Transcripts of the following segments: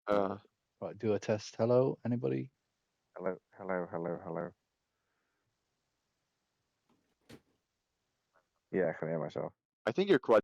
Right, do a test. Hello, anybody? Hello, hello, hello, hello. Yeah, I can hear myself. I think you're quite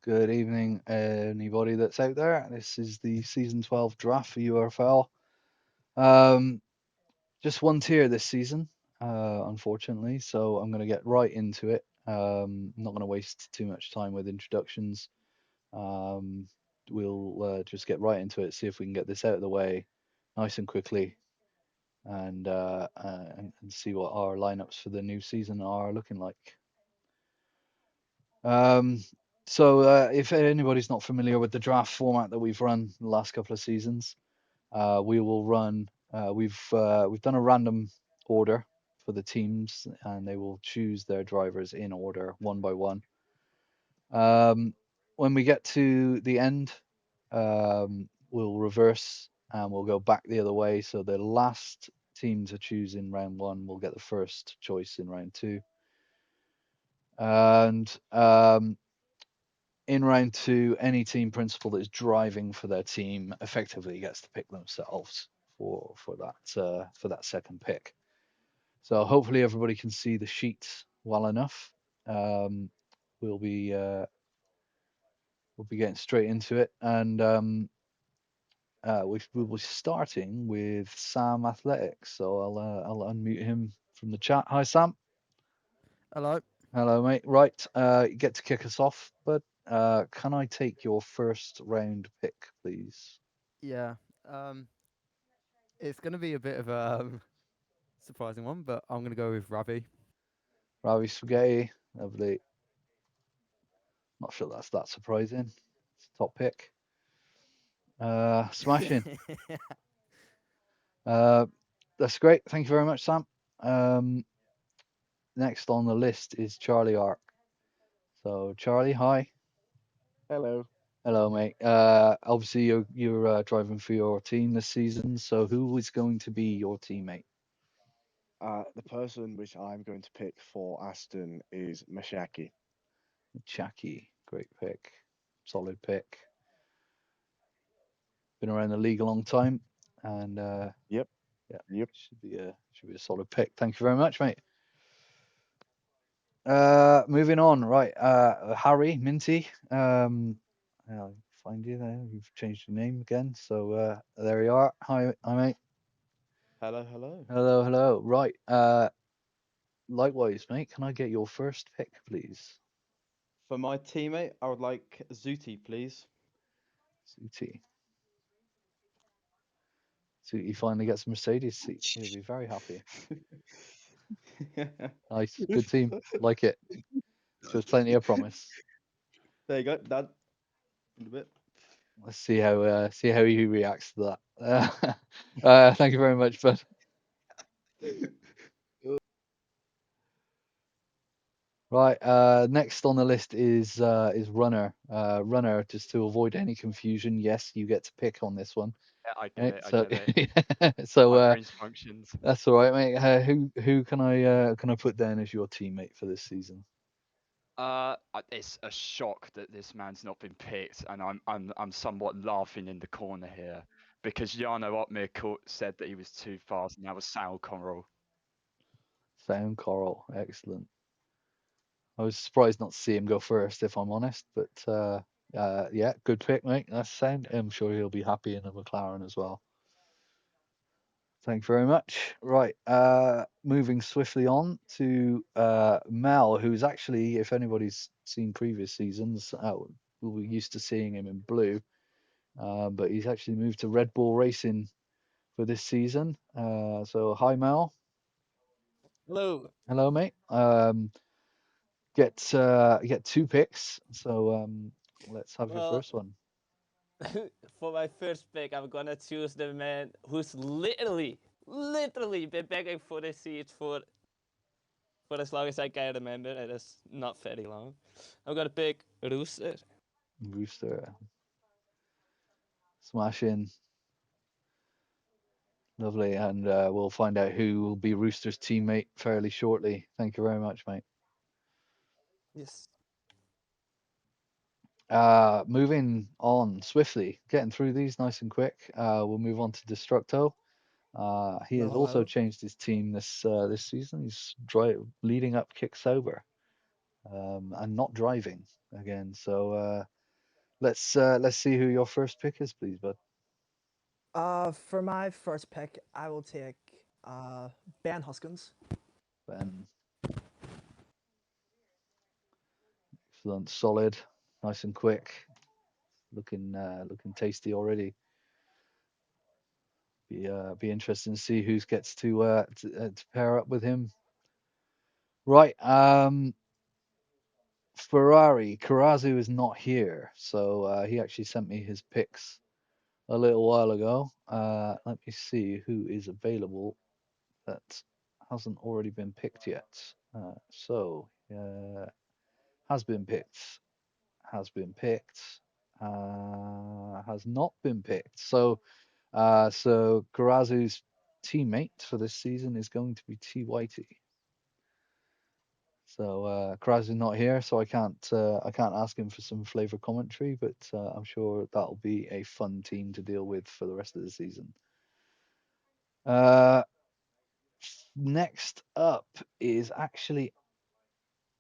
Good evening, anybody that's out there. This is the season 12 draft for URFL. Um, just one tier this season, unfortunately, so I'm going to get right into it. I'm not going to waste too much time with introductions. Um, we'll just get right into it, see if we can get this out of the way nice and quickly, and see what our lineups for the new season are looking like. Um, if anybody's not familiar with the draft format that we've run the last couple of seasons, we will run. We've done a random order for the teams, and they will choose their drivers in order, one by one. Um, when we get to the end, we'll reverse and we'll go back the other way. So the last team to choose in round one will get the first choice in round two. And in round two, any team principal that is driving for their team effectively gets to pick themselves for that second pick. So hopefully everybody can see the sheet well enough. Um, we'll be uh, we'll be getting straight into it, and we will be starting with Sam Athletics. So I'll unmute him from the chat. Hi Sam. Hello. Hello mate. Right, you get to kick us off, but can I take your first round pick, please? Yeah. Um, it's going to be a bit of a surprising one, but I'm going to go with Ravi. Ravi Spaghetti, lovely. Not sure that's that surprising. It's a top pick. Smashing. Uh, that's great. Thank you very much, Sam. Um, next on the list is Charlie Ark. So Charlie, hi. Hello. Hello, mate. Obviously you're driving for your team this season. So who is going to be your teammate? The person which I'm going to pick for Aston is Mashaki. Chucky. Great pick. Solid pick. Been around the league a long time, and Yep, yeah, yep. should be a solid pick. Thank you very much, mate. Moving on, right? Harry Minty. I'll find you there. You've changed your name again, so there you are. Hi, mate. Hello, hello. Hello, hello. Right. Likewise, mate. Can I get your first pick, please? For my teammate, I would like Zuti, please. Suti. Suti finally gets a Mercedes seat. He'll be very happy. Nice, good team. Like it. Shows plenty of promise. There you go, done. In a bit. Let's see how he reacts to that. Thank you very much, bud. Right. Next on the list is runner. Runner. Just to avoid any confusion, yes, you get to pick on this one. Yeah, I get Right. it. I So get it. so My brain's functions. that's all right, mate. Who can I put down as your teammate for this season? It's a shock that this man's not been picked, and I'm somewhat laughing in the corner here because Jarno Opmir said that he was too fast, and that was Sal Conroy. Sound Coral. Excellent. I was surprised not to see him go first, if I'm honest. But yeah, good pick, mate. That's sound. I'm sure he'll be happy in a McLaren as well. Thank you very much. Right, moving swiftly on to Mel, who's actually, if anybody's seen previous seasons, we're used to seeing him in blue, but he's actually moved to Red Bull Racing for this season. So hi, Mel. Hello. Hello, mate. Get two picks. So let's have your Well, first one. for my first pick, I'm gonna choose the man who's literally been begging for this seat for as long as I can remember. It is not very long. I'm gonna pick Rooster. Rooster, smash in. Lovely, and we'll find out who will be Rooster's teammate fairly shortly. Thank you very much, mate. Yes. Moving on swiftly, getting through these nice and quick. We'll move on to Destructo. He has also Hello. changed his team this season. He's leading up Kick Sober. and not driving again. So let's see who your first pick is, please, bud. For my first pick, I will take Ben Hoskins. Ben, excellent, solid, nice and quick, looking tasty already. Be interesting to see who gets to pair up with him. Right, Ferrari Karazu is not here, so he actually sent me his picks a little while ago. Let me see who is available that hasn't already been picked yet. Has been picked, has been picked, has not been picked. So Karazu's teammate for this season is going to be TYT. So Kraz is not here, so I can't ask him for some flavor commentary, but I'm sure that'll be a fun team to deal with for the rest of the season. Uh, Next up is actually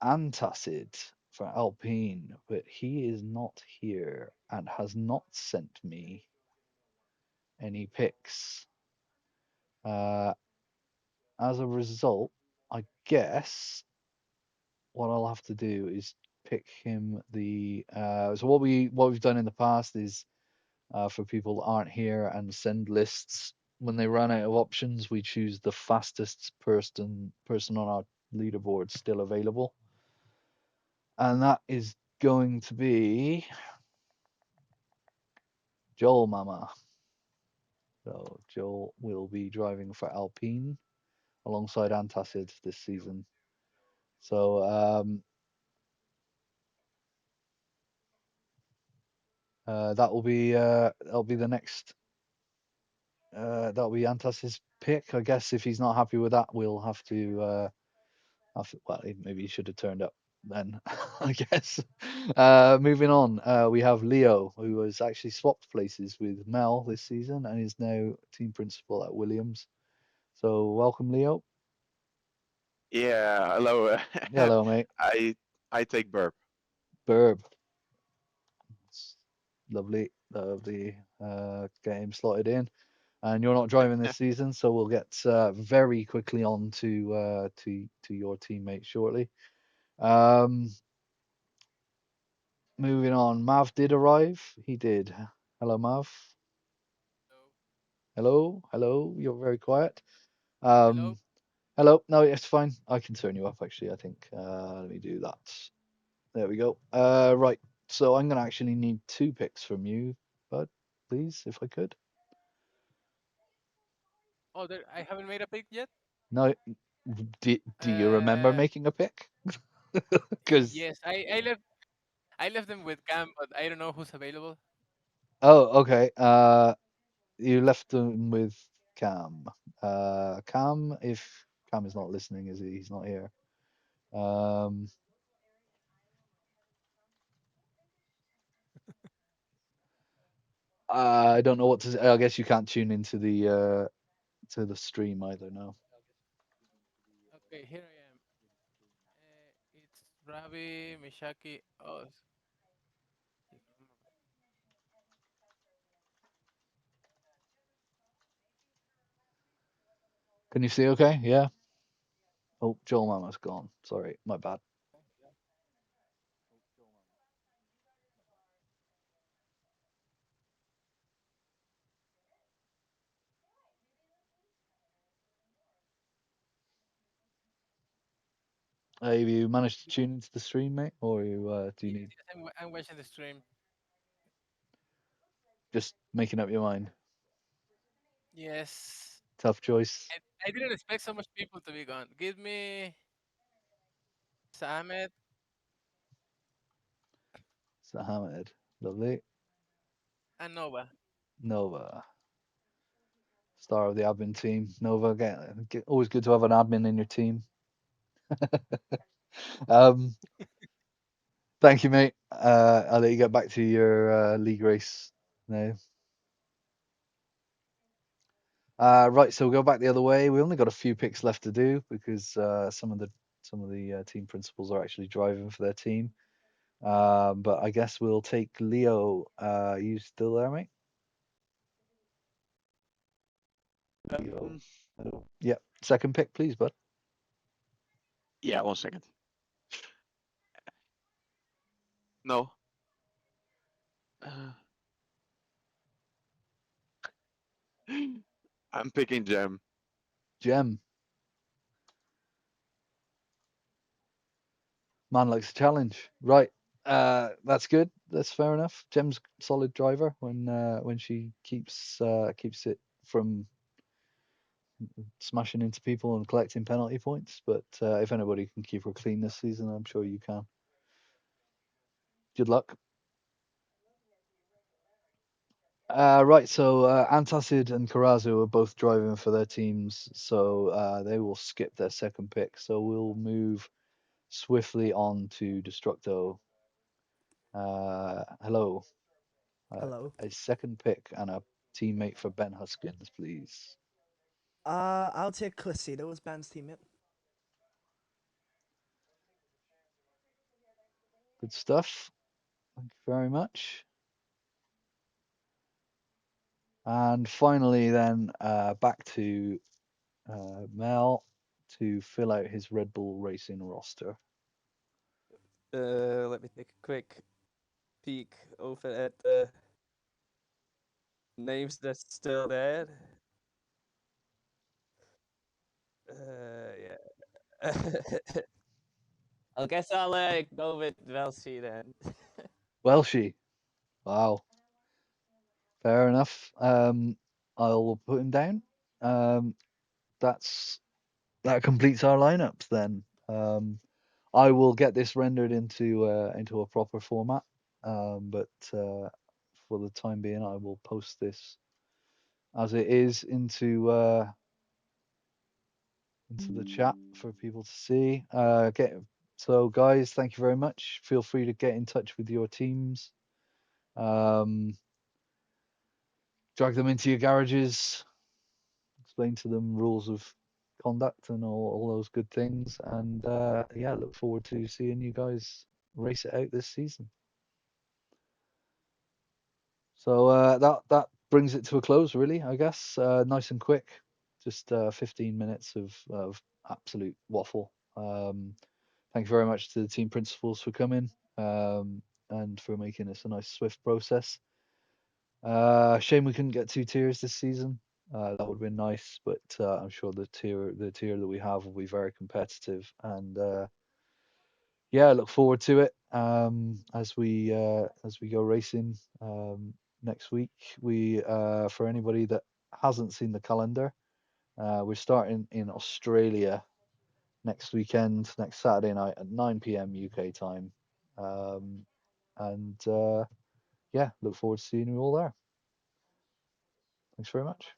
Antacid for Alpine, but he is not here and has not sent me any picks. Uh, as a result, I guess what I'll have to do is pick him the. So what we've done in the past is for people that aren't here and send lists when they run out of options, we choose the fastest person on our leaderboard still available, and that is going to be Joel Mama. So Joel will be driving for Alpine alongside Antacid this season. So that'll be the next. That'll be Antacid's pick. I guess if he's not happy with that, we'll well, maybe he should have turned up then, I guess. Moving on, we have Leo, who has actually swapped places with Mel this season and is now team principal at Williams. So welcome, Leo. Yeah, hello. Hello, mate. I I take burp. Burb. It's lovely, lovely. Get him slotted in. And you're not driving this season, so we'll get very quickly on to your teammate shortly. Um, Moving on, Mav did arrive. He did. Hello, Mav. Hello, hello. You're very quiet. Hello. Hello. No, it's fine. I can turn you up actually. I think. Let me do that. There we go. Right. So I'm gonna actually need two picks from you, bud, please, if I could. Oh, there, I haven't made a pick yet. No, do you remember Uh, making a pick? Because yes, I left them with Cam, but I don't know who's available. oh, okay. You left them with Cam. Cam, if Cam is not listening, is he? He's not here. Um, I don't know what to say. I guess you can't tune into the stream either. No. Okay, here I am. It's Ravi Mishaki. Oh, Can you see? Okay. Yeah. Oh, Joel Mama's gone. Sorry, my bad. Have you managed to tune into the stream, mate, or do you yes, need yes, I'm watching the stream. just making up your mind? Yes, Tough choice. I didn't expect so much people to be gone. Give me Samet It's the Hammered. Lovely. and Nova. Nova, star of the admin team. Nova, always good to have an admin in your team. Um, Thank you, mate. I'll let you get back to your league race now. Right, so we'll go back the other way. We only got a few picks left to do because some of the team principals are actually driving for their team. But I guess we'll take Leo. You still there, mate? Leo. Hello. Yeah. Second pick, please, bud. Yeah, 1 second. No. Uh, I'm picking Gem. Gem. Man likes a challenge. Right. That's good. That's fair enough. Gem's solid driver when she keeps it from smashing into people and collecting penalty points. But if anybody can keep her clean this season, I'm sure you can. Good luck. Right, so Antacid and Karazu are both driving for their teams, so they will skip their second pick. So we'll move swiftly on to Destructo. Hello. Hello. A second pick and a teammate for Ben Huskins, please. I'll take Clasido as Ben's teammate. Good stuff. Thank you very much. And finally, then back to Mel to fill out his Red Bull Racing roster. Let me take a quick peek over at the names that's still there. Yeah. I guess I'll go with Velsi then. Welshie. Wow. Fair enough. I'll put him down. That completes our lineups then. I will get this rendered into a proper format. But for the time being, I will post this as it is into the chat for people to see. So guys, thank you very much. Feel free to get in touch with your teams. Drag them into your garages, explain to them rules of conduct and all those good things. And yeah, look forward to seeing you guys race it out this season. So that brings it to a close, really. I guess nice and quick, just 15 minutes of absolute waffle. Thank you very much to the team principals for coming and for making this a nice swift process. Shame we couldn't get 2 tiers this season. That would have been nice, but I'm sure the tier that we have will be very competitive. And yeah, I look forward to it as we go racing next week. We for anybody that hasn't seen the calendar, we're starting in Australia next weekend, next Saturday night at 9 p.m. UK time. And yeah, look forward to seeing you all there. Thanks very much.